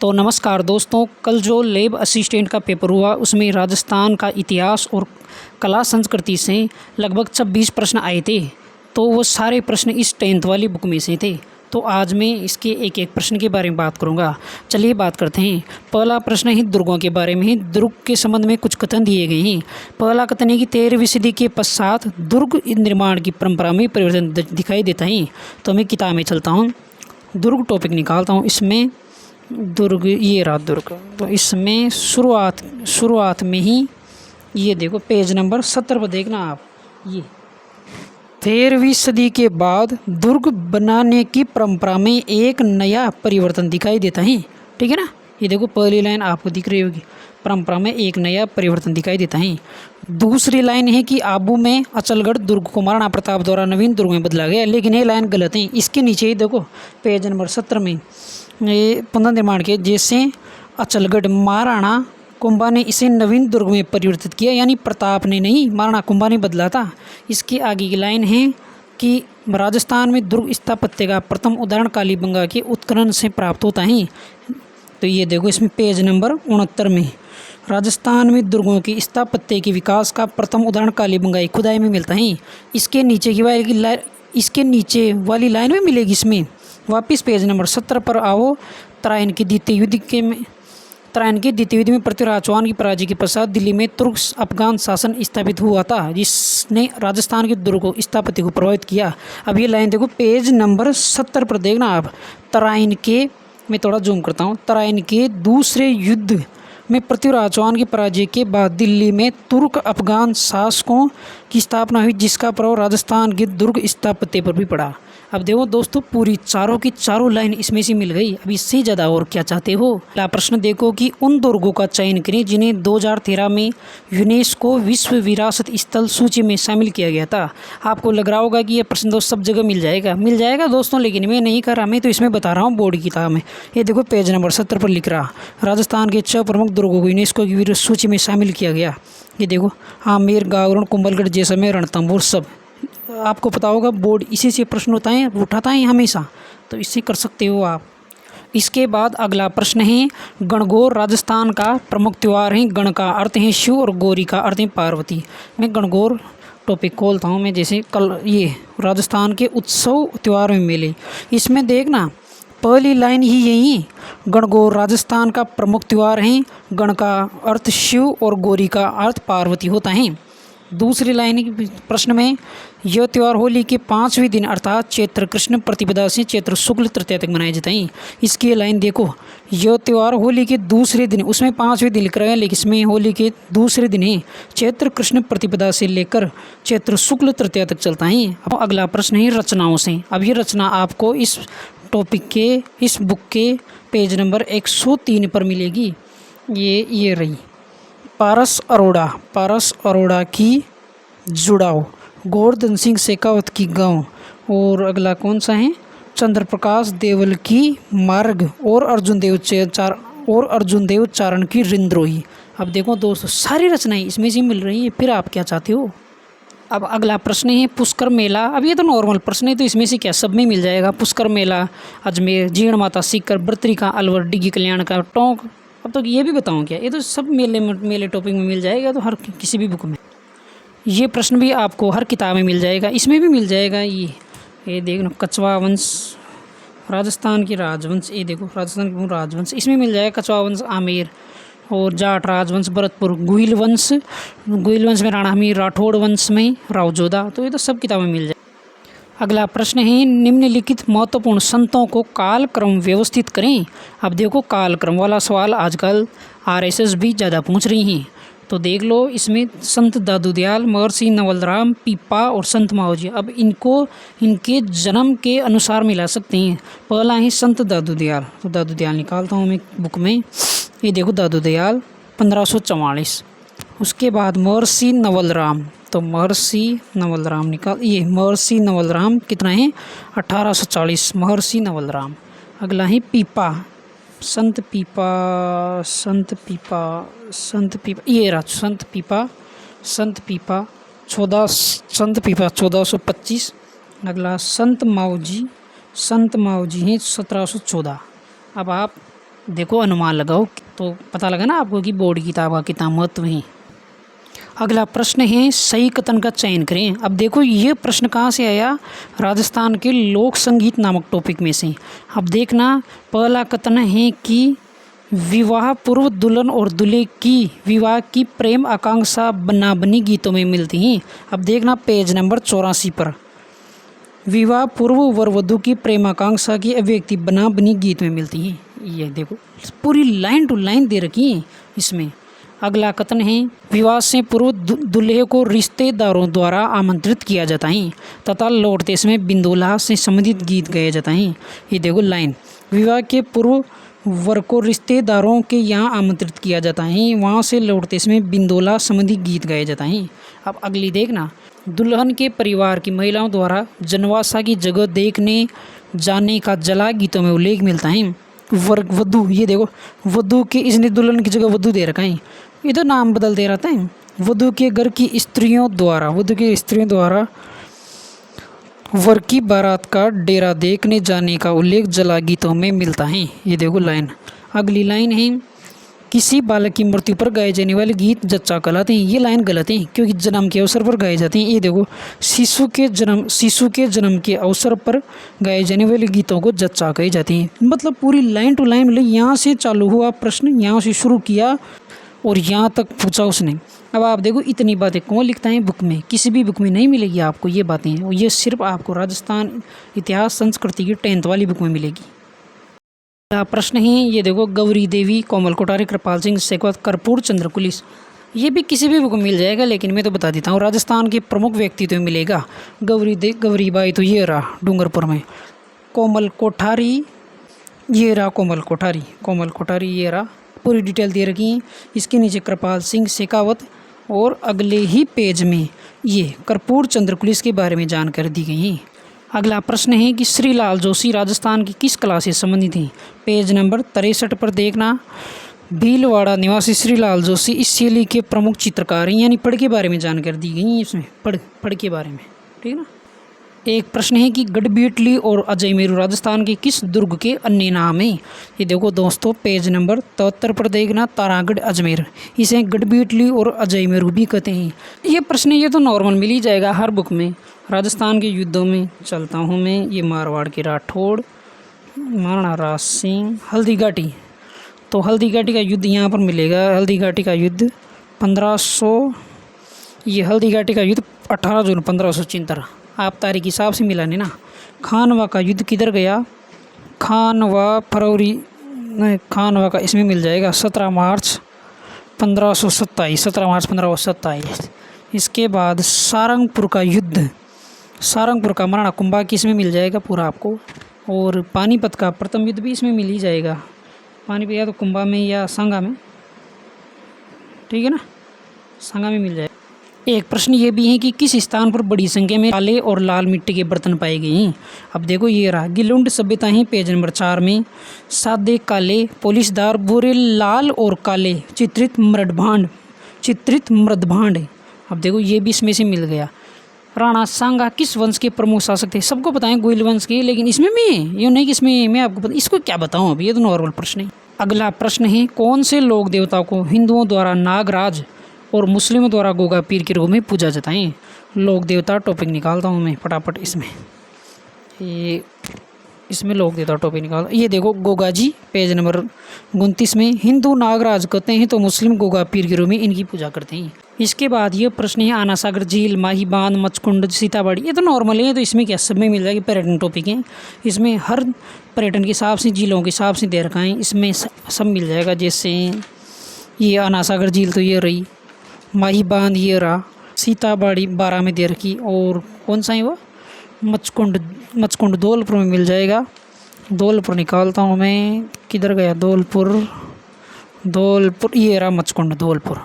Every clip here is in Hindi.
तो नमस्कार दोस्तों, कल जो लैब असिस्टेंट का पेपर हुआ उसमें राजस्थान का इतिहास और कला संस्कृति से लगभग 26 प्रश्न आए थे। तो वो सारे प्रश्न इस 10th वाली बुक में से थे। तो आज मैं इसके एक एक प्रश्न के बारे में बात करूंगा। चलिए बात करते हैं। पहला प्रश्न है दुर्गों के बारे में। दुर्ग के संबंध में कुछ कथन दिए गए हैं। पहला कथन है कि 13वीं सदी के पश्चात दुर्ग निर्माण की परंपरा में परिवर्तन दिखाई देता है। तो मैं किताब में चलता हूँ, दुर्ग टॉपिक निकालता हूँ। इसमें दुर्ग, ये रहा दुर्ग। तो इसमें शुरुआत में ही ये देखो पेज नंबर 70 पर देखना आप। ये 13वीं सदी के बाद दुर्ग बनाने की परंपरा में एक नया परिवर्तन दिखाई देता है। ठीक है ना, ये देखो पहली लाइन आपको दिख रही होगी, परंपरा में एक नया परिवर्तन दिखाई देता है। दूसरी लाइन है कि आबू में अचलगढ़ दुर्ग को महाराणा प्रताप द्वारा नवीन दुर्ग में बदला गया, लेकिन ये लाइन गलत है। इसके नीचे ही देखो पेज नंबर 70 में ये पुनर्निर्माण के जैसे अचलगढ़ महाराणा कुंभा ने इसे नवीन दुर्ग में परिवर्तित किया, यानी प्रताप ने नहीं, महाराणा कुंभा ने बदला था। इसके आगे की लाइन है कि राजस्थान में दुर्ग स्थापत्य का प्रथम उदाहरण कालीबंगा के उत्खनन से प्राप्त होता है। तो ये देखो इसमें पेज नंबर 69 में राजस्थान में दुर्गों की स्थापत्य के विकास का प्रथम उदाहरण कालीबंगा की खुदाई में मिलता है। इसके नीचे वाली लाइन में मिलेगी। इसमें वापिस पेज नंबर 70 पर आओ। तराइन के द्वितीय युद्ध में पृथ्वीराज चौहान की पराजय के पश्चात दिल्ली में तुर्क अफगान शासन स्थापित हुआ था, जिसने राजस्थान के दुर्ग स्थापत्य को प्रभावित किया। अब ये लाइन देखो पेज नंबर 70 पर देखना आप। तराइन के, मैं थोड़ा जूम करता हूँ, तराइन के दूसरे युद्ध में पृथ्वीराज चौहान की पराजय के बाद दिल्ली में तुर्क अफगान शासकों की स्थापना हुई, जिसका प्रभाव राजस्थान के दुर्ग स्थापत्य पर भी पड़ा। अब देखो दोस्तों, पूरी चारों की चारों लाइन इसमें से मिल गई। अब इससे ज़्यादा और क्या चाहते हो। अगला प्रश्न देखो कि उन दुर्गों का चयन करें जिन्हें 2013 में यूनेस्को विश्व विरासत स्थल सूची में शामिल किया गया था। आपको लग रहा होगा कि यह प्रश्न दोस्त सब जगह मिल जाएगा दोस्तों, लेकिन मैं नहीं कर रहा, मैं तो इसमें बता रहा हूँ बोर्ड की किताब में। ये देखो पेज नंबर 70 पर लिख रहा, राजस्थान के 6 प्रमुख दुर्गों को यूनेस्को की विश्व सूची में शामिल किया गया। ये देखो आमेर, गागरण, कुंभलगढ़, जैसलमेर, रणथंभौर, सब आपको पता होगा बोर्ड इसी से प्रश्न उठाता है हमेशा, तो इससे कर सकते हो आप। इसके बाद अगला प्रश्न है गणगौर राजस्थान का प्रमुख त्यौहार है। गण का अर्थ है शिव और गौरी का अर्थ है पार्वती। मैं गणगौर टॉपिक खोलता हूँ। मैं जैसे कल ये राजस्थान के उत्सव त्यौहार में मिले, इसमें देखना पहली लाइन ही यही, गणगौर राजस्थान का प्रमुख त्यौहार है। गण का अर्थ शिव और गौरी का अर्थ पार्वती होता है। दूसरी लाइन प्रश्न में यह त्यौहार होली के 5वें दिन अर्थात चैत्र कृष्ण प्रतिपदा से चैत्र शुक्ल तृतीया तक मनाए जाते हैं। इसकी लाइन देखो, यह त्यौहार होली के दूसरे दिन, उसमें 5वें दिन लिख रहे हैं, लेकिन इसमें होली के दूसरे दिन है। चैत्र कृष्ण प्रतिपदा से लेकर चैत्र शुक्ल तृतीया तक चलता है। अब अगला प्रश्न है रचनाओं से। अब ये रचना आपको इस टॉपिक के, इस बुक के पेज नंबर 103 पर मिलेगी। ये रही पारस अरोड़ा की जुड़ाव, गोवर्धन सिंह शेखावत की गांव, और अगला कौन सा है, चंद्र प्रकाश देवल की मार्ग, और अर्जुन देव चारण की रिंद्रोही। अब देखो दोस्तों, सारी रचनाएं इसमें से मिल रही है, फिर आप क्या चाहते हो। अब अगला प्रश्न है पुष्कर मेला। अब ये तो नॉर्मल प्रश्न है, तो इसमें से क्या सब में मिल जाएगा। पुष्कर मेला अजमेर, जीर्ण माता सीकर, बर्तरिका अलवर, डिग्गी कल्याण का टोंक। अब तो ये भी बताऊँ क्या, ये तो सब मेले टॉपिक में मिल जाएगा, तो हर किसी भी बुक में। ये प्रश्न भी आपको हर किताब में मिल जाएगा, इसमें भी मिल जाएगा। ये देखो कछवा वंश, राजस्थान की राजवंश, ये देखो राजस्थान की राजवंश, इसमें मिल जाएगा कछवा वंश आमेर, और जाट राजवंश भरतपुर, गुहिल वंश में राणा हमीर, राठौड़ वंश में रावजोधा। तो ये तो सब किताबें मिल जाए। अगला प्रश्न है निम्नलिखित महत्वपूर्ण संतों को कालक्रम व्यवस्थित करें। अब देखो कालक्रम वाला सवाल आजकल RSS भी ज़्यादा पूछ रही हैं, तो देख लो इसमें संत दादू दयाल, महर्षि नवलराम, पीपा और संत माओजी। अब इनको इनके जन्म के अनुसार मिला सकते हैं। पहला है संत दादू दयाल, तो दादू दयाल निकालता हूँ मैं बुक में। ये देखो दादू दयाल 1544। उसके बाद महर्षि नवलराम, तो महर्षि नवलराम महर्षि नवलराम कितना है 1840, महर्षि नवलराम। अगला है पीपा, संत पीपा, ये रहा संत पीपा 1425। अगला संत माऊजी हैं 1714। अब आप देखो अनुमान लगाओ तो पता लगा ना आपको कि बोर्ड की किताब का कितना महत्व है। अगला प्रश्न है सही कथन का चयन करें। अब देखो ये प्रश्न कहाँ से आया, राजस्थान के लोक संगीत नामक टॉपिक में से। अब देखना पहला कथन है कि विवाह पूर्व दुल्हन और दूल्हे की विवाह की प्रेम आकांक्षा बना बनी गीतों में मिलती हैं। अब देखना पेज नंबर 84 पर विवाह पूर्व वर वधु की प्रेम आकांक्षा की अभिव्यक्ति बना बनी गीत में मिलती है। ये देखो पूरी लाइन टू लाइन दे रखी है इसमें। अगला कथन है विवाह से पूर्व दूल्हे को रिश्तेदारों द्वारा आमंत्रित किया जाता है तथा लौटते इसमें बिंदोला से संबंधित गीत गाए जाता है। ये देखो लाइन, विवाह के पूर्व वर को रिश्तेदारों के यहाँ आमंत्रित किया जाता है, वहाँ से लौटते इसमें बिंदोला संबंधी गीत गाए जाता है। अब अगली देखना, दुल्हन के परिवार की महिलाओं द्वारा जनवासा की जगह देखने जाने का जला गीतों में उल्लेख मिलता है। वधु, ये देखो वधु के, इसने दुल्हन की जगह वधु दे रखा है, ये तो नाम बदल दे रहा है। वधु के घर की स्त्रियों द्वारा, वधु की स्त्रियों द्वारा वर की बारात का डेरा देखने जाने का उल्लेख जला गीतों में मिलता है। ये देखो लाइन। अगली लाइन है किसी बालक की मृत्यु पर गाए जाने वाले गीत जच्चा कहलाते हैं। ये लाइन गलत है क्योंकि जन्म के अवसर पर गाए जाते हैं। ये देखो शिशु के जन्म के अवसर पर गाए जाने वाले गीतों को जच्चा कहे जाते हैं। मतलब पूरी लाइन टू लाइन, मतलब यहाँ से चालू हुआ प्रश्न, यहाँ से शुरू किया और यहाँ तक पूछा उसने। अब आप देखो इतनी बातें कौन लिखता है बुक में, किसी भी बुक में नहीं मिलेगी आपको ये बातें, और ये सिर्फ आपको राजस्थान इतिहास संस्कृति की 10th वाली बुक में मिलेगी। प्रश्न है ये देखो गौरी देवी, कोमल कोठारी, कृपाल सिंह शेखावत, कर्पूर चंद्र कुलिस। ये भी किसी भी बुक में मिल जाएगा, लेकिन मैं तो बता देता हूँ राजस्थान के प्रमुख व्यक्तित्व में मिलेगा। गौरी बाई तो ये रहा डूंगरपुर में, कोमल कोठारी ये रहा, कोमल कोठारी ये रहा, पूरी डिटेल दे रखी है। इसके नीचे कृपाल सिंह शेखावत और अगले ही पेज में ये कर्पूर चंद्र कुलिस के बारे में जानकारी दी गई है। अगला प्रश्न है कि श्रीलाल जोशी राजस्थान की किस कला से संबंधित हैं। पेज नंबर 63 पर देखना, भीलवाड़ा निवासी श्रीलाल जोशी इस शैली के प्रमुख चित्रकार हैं, यानी पढ़ के बारे में जानकारी दी गई है इसमें, पढ़ के बारे में, ठीक है ना। एक प्रश्न है कि गढ़बीटली और अजयमेरू राजस्थान के किस दुर्ग के अन्य नाम हैं। ये देखो दोस्तों पेज नंबर 73 पर देखना, तारागढ़ अजमेर, इसे गढ़बीटली और अजयमेरू भी कहते हैं। ये प्रश्न ये तो नॉर्मल मिल ही जाएगा हर बुक में। राजस्थान के युद्धों में चलता हूँ मैं, ये मारवाड़ के राठौड़, महाराणा राज सिंह, हल्दी घाटी, तो हल्दी घाटी का युद्ध यहाँ पर मिलेगा। हल्दी घाटी का युद्ध 1500, ये हल्दी घाटी का युद्ध 18 जून 1573, आप तारीख के हिसाब से मिलाने ना। खानवा का युद्ध किधर गया, खानवा का इसमें मिल जाएगा 17 मार्च 1527। इसके बाद सारंगपुर का युद्ध, सारंगपुर का महाराणा कुंभा की इसमें मिल जाएगा पूरा आपको। और पानीपत का प्रथम युद्ध भी इसमें मिल ही जाएगा, पानीपत या तो कुंभा में या सांगा में, ठीक है ना, सांगा में मिल जाएगा। एक प्रश्न ये भी है कि किस स्थान पर बड़ी संख्या में काले और लाल मिट्टी के बर्तन पाए गए हैं। अब देखो ये रहा गिलुंड सभ्यता है, पेज नंबर 4 में, सादे काले पोलिसदार भूरे लाल और काले चित्रित मृदभांड। अब देखो ये भी इसमें से मिल गया। राणा सांगा किस वंश के प्रमुख शासक थे, सबको पता है गोइल वंश के, लेकिन इसमें मैं ये नहीं कि इसमें मैं आपको इसको क्या बताऊँ, अभी ये तो नॉर्मल प्रश्न है। अगला प्रश्न है कौन से लोक देवता को हिंदुओं द्वारा नागराज और मुस्लिमों द्वारा गोगा पीर के रूप में पूजा जाता है। लोक देवता टॉपिक निकालता हूँ मैं फटाफट, इसमें लोक देवता टॉपिक निकाल। ये देखो गोगा जी पेज नंबर 29 में, हिंदू नागराज कहते हैं तो मुस्लिम गोगा पीर के रूप में इनकी पूजा करते हैं। इसके बाद ये प्रश्न है आना सागर झील, माही बांध, मचकुंड, सीताबाड़ी, ये तो नॉर्मल है, तो इसमें क्या सब में मिल जाएगी, पर्यटन टॉपिक है, इसमें हर पर्यटन के हिसाब से झीलों के हिसाब से दे रखा है, इसमें सब मिल जाएगा। जैसे ये आना सागर झील तो ये रही, माही बांध ये रहा, सीताबाड़ी 12 में दे रखी, और कौन सा है वो मचकुंड धौलपुर में मिल जाएगा। धौलपुर निकालता हूँ मैं, किधर गया धौलपुर, ये रहा मचकुंड धौलपुर।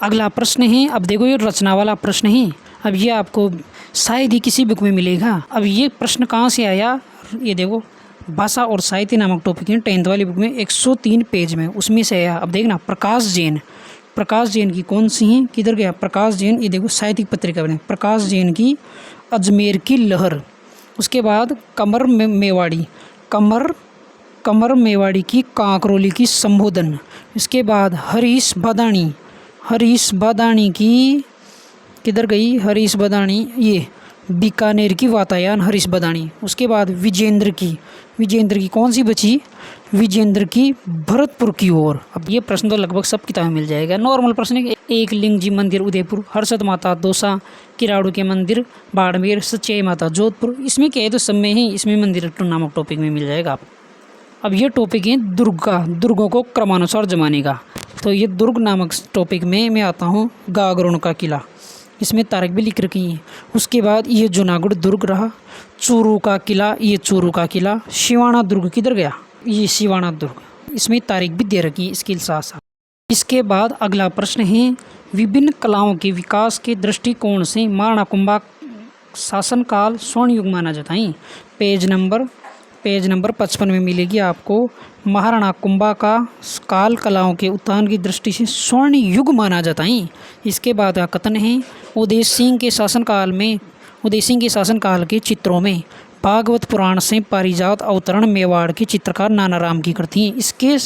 अगला प्रश्न है, अब देखो ये रचना वाला प्रश्न है, अब ये आपको शायद ही किसी बुक में मिलेगा। अब ये प्रश्न कहाँ से आया, ये देखो भाषा और साहित्य नामक टॉपिक है 10th वाली बुक में 103 पेज में, उसमें से आया। अब देखना प्रकाश जैन की कौन सी है, किधर गया प्रकाश जैन, ये देखो साहित्यिक पत्रिका बने, प्रकाश जैन की अजमेर की लहर। उसके बाद कमर कमर मेवाड़ी की कांकरोली की संबोधन। इसके बाद हरीश बदाणी की किधर गई, हरीश बदाणी, ये बीकानेर की वातायन हरीश बदाणी। उसके बाद विजेंद्र की कौन सी बची, विजेंद्र की भरतपुर की ओर। अब ये प्रश्न तो लगभग सब किताबें मिल जाएगा, नॉर्मल प्रश्न है। एक लिंग जी मंदिर उदयपुर, हर्षद माता दौसा, किराड़ू के मंदिर बाड़मेर, सच्चाई माता जोधपुर। इसमें क्या है तो सब में ही इसमें मंदिर नामक टॉपिक में मिल जाएगा आपको। अब ये टॉपिक है दुर्गों को क्रमानुसार जमाने का। तो ये दुर्ग नामक टॉपिक में मैं आता हूँ गागरोन का किला, इसमें तारीख भी लिख रखी है। उसके बाद ये जूनागढ़ दुर्ग रहा, चूरू का किला, ये चूरू का किला, शिवाना दुर्ग किधर गया, ये शिवाना दुर्ग, इसमें तारीख भी दे रखी है इसके साथ साथ। इसके बाद अगला प्रश्न है विभिन्न कलाओं के विकास के दृष्टिकोण से महाराणा कुंभा शासनकाल स्वर्ण युग माना जाता है। पेज नंबर 55 में मिलेगी आपको। महाराणा कुंभा का काल कलाओं के उत्थान की दृष्टि से स्वर्ण युग माना जाता है। इसके बाद का कथन है उदय सिंह के शासनकाल के चित्रों में भागवत पुराण से पारिजात अवतरण मेवाड़ के चित्रकार नानाराम की कृति है। इसके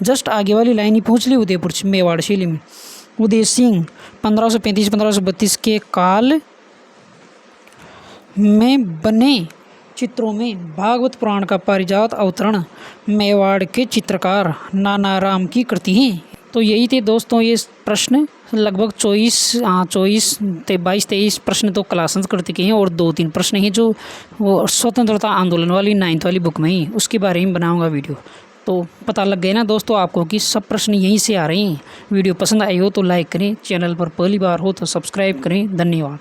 जस्ट आगे वाली लाइन ही पहुँच ली उदयपुर मेवाड़ शैली में। उदय सिंह 1535-1532 के काल में बने चित्रों में भागवत पुराण का पारिजात अवतरण मेवाड़ के चित्रकार नानाराम की कृति है। तो यही थे दोस्तों ये प्रश्न, लगभग 22-23 प्रश्न तो क्लास संस्कृत के हैं और 2-3 प्रश्न हैं जो वो स्वतंत्रता आंदोलन वाली 9th वाली बुक में ही, उसके बारे में बनाऊंगा वीडियो। तो पता लग गया ना दोस्तों आपको कि सब प्रश्न यहीं से आ रहे हैं। वीडियो पसंद आई हो तो लाइक करें, चैनल पर पहली बार हो तो सब्सक्राइब करें। धन्यवाद।